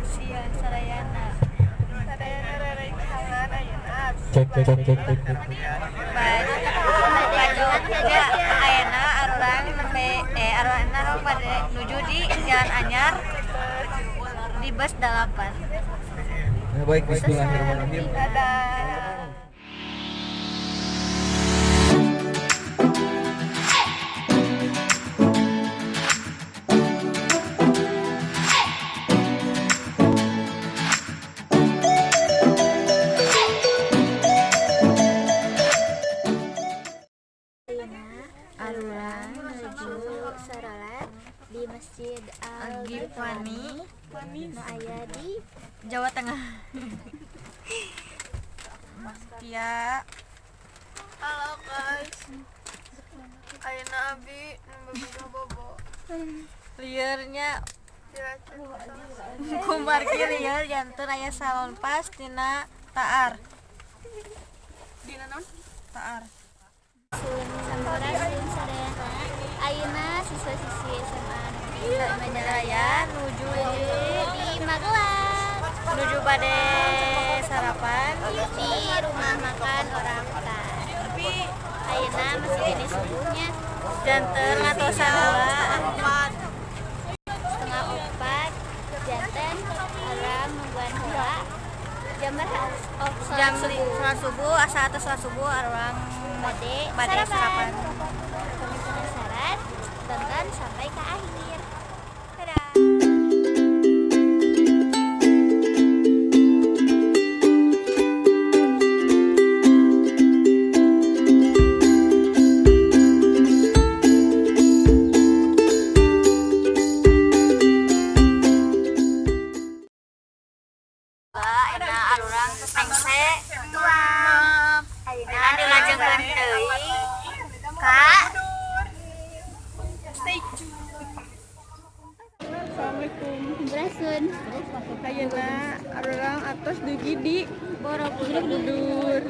sia sarayana rarengsangan ayeuna Cek. Baju ayeuna arurang arurangna pada nuju di Jalan Anyar di bus 8. Baik, bismillahirrahmanirrahim. dadah. Arurang menuju salat di Masjid Al-Ghifani nu aya di Jawa Tengah. Ya. Halo guys, ayeuna abi nu bobo Liarnya diracun kumbar liar janten aya salon pas tina Taar. dina naon Taar. Sampurasun sadayana ayeuna siswa-siswi SMA Negeri Raya nuju di Magelang menuju pada sarapan di rumah makan orang hutan. Ayeuna masih jenis subuhnya janten ngatosan setengah opat janten alarm nungguan heula jam berapa? jam sholat subuh asa atas sholat subuh orang Bade sarapan. Kami penasaran, tonton sampai ke akhir. Dadah. Ayeuna arurang tengse ayeuna dilajengkeun deui ka Assalamualaikum. Brasun, Ayeuna arurang atos dugi di Borobudur.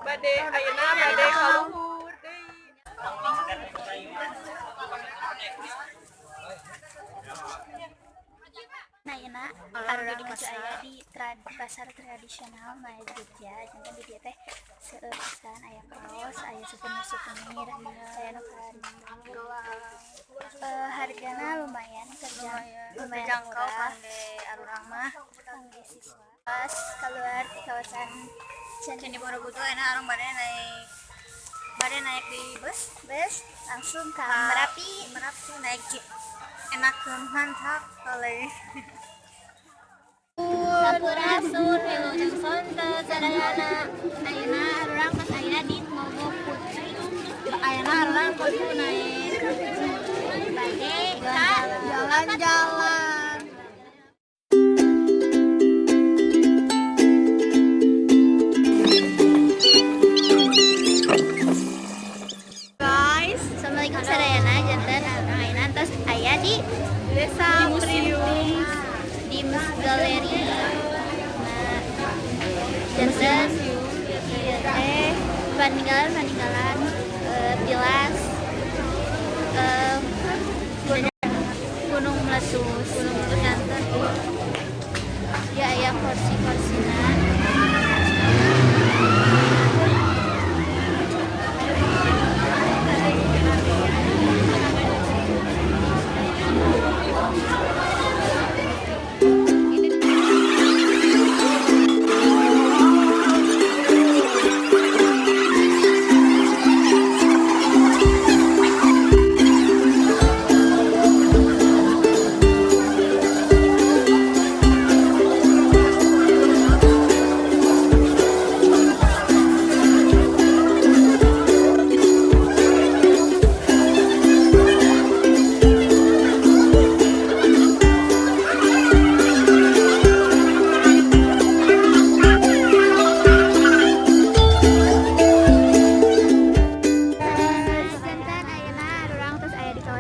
bade ayeuna bade kaluhur deui. Nah, ayeuna arurang masih aya di pasar tradisional Maya Jogja. Jangan di dieu teh seueur pisan aya kaos, aya souvenir, aya nu hargana lumayan terjangkau murah. kangge arurang mah Kangge siswa pas keluar di kawasan Candi Borobudur enak arung bade naik di bus langsung ke Merapi naik enakeun mantap oleh Sampurasun wilujeng sonto sadayana ayeuna arurang pas aya di Mogo Putri. ayeuna arurang kudu naik Bade jalan-jalan. Assalamualaikum sadayana janten arurang ayeuna tos aya di Desa Priung. di Mus Galeri. Nah, janten ieu teh paninggalan tilas Gunung Meletus janten ya aya kursi-kursina.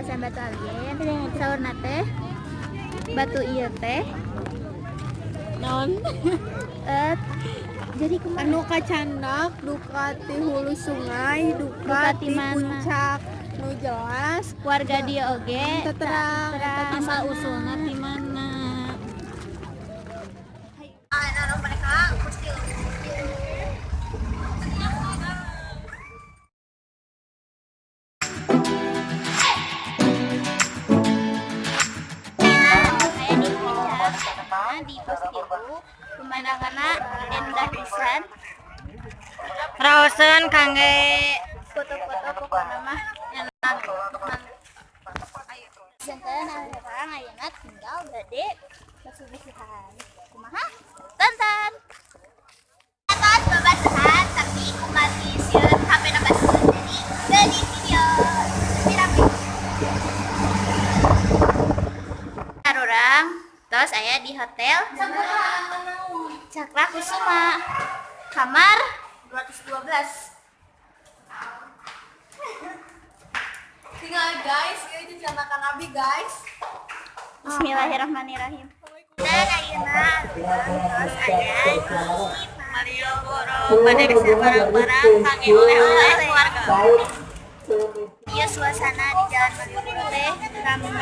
kawasan Batu Agen. Saurna teh batu ieu teh Non jadi kumaha anu kacandak duka ti hulu sungai, duka Duka ti ti mana? puncak nu jelas warga dia oge terang asal usulna di mana. Di pos ibu pemandanganna endah pisan raoseun kangge foto-foto pokona mah enak. Jantan orang ayeuna tinggal gede bersih-bersihan kumaha tantan tantan babatuhan tapi kumati sieun kamera basuh jadi beli video rame orang terus aya di hotel Cakra Kusuma kamar 212 tinggal guys, ieu dicandakan abi guys. Bismillahirrahmanirrahim. Dan ayeuna terus aya di Malioboro pada bisa barang-barang kangge oleh-oleh keluarga. Ieu suasana di Jalan Malioboro teh rame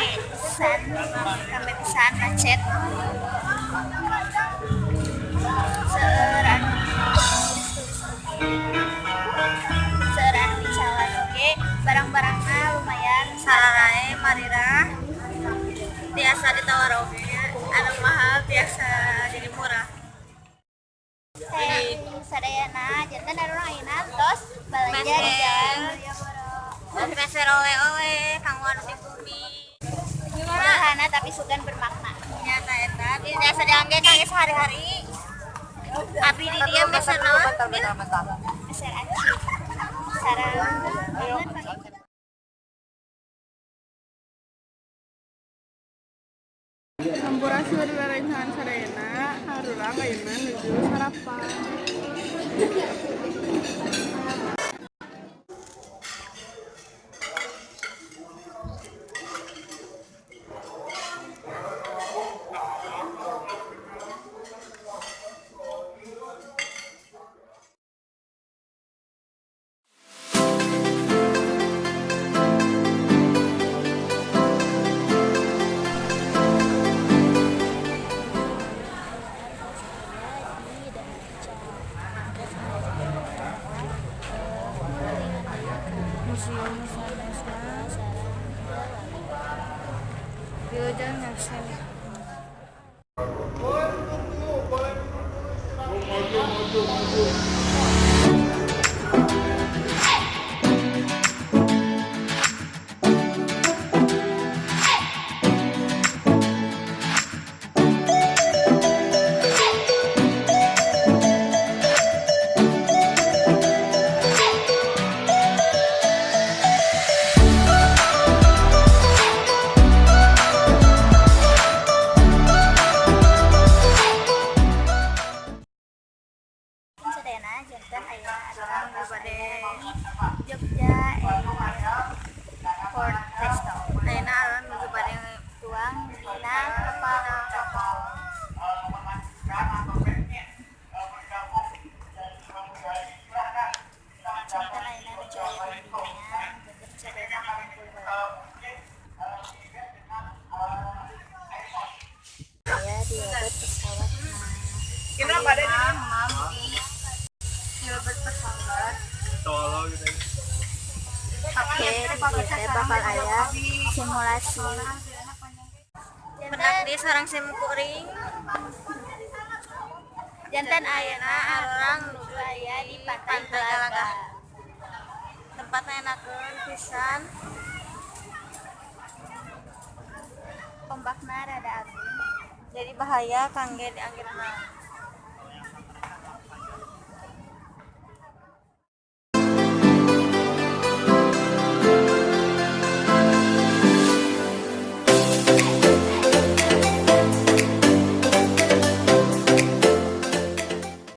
pisan macet. Seueuran dicawan oge barang-barangna lumayan sararae marira biasa ditawar oge anu mahal biasa jadi murah. Sadayana jantan ada orang ayeuna tos balanja di Jalan Malioboro. Meser oleh-oleh kanggo anu di bumi. Sederhana tapi sugan bermakna. Nyata eta biasa diangge kangge sehari-hari. Abdi di dieu meser naon? Meser aci. Sarang Sampurasun rerencan sadayana harurang ayeuna nuju sarapan. museum Wildan Nelson. Sedena jantan aya orang bade Jogja Port Resto. Ayeuna aran nuju bade tuang dina kapal. Jantan ayeuna nuju aya dinya jantan sedena saya di obat pesawat. Kenapa ada di Obat pesawat. Tolong gitu. Oke, kita bakal aya simulasi. Benak di sarang simkuring. Jantan ayeuna arurang nuju aya di Pantai Galaga. Tempatnya enakeun pisan. Ombakna rada agung. Jadi bahaya kangge dianggitna.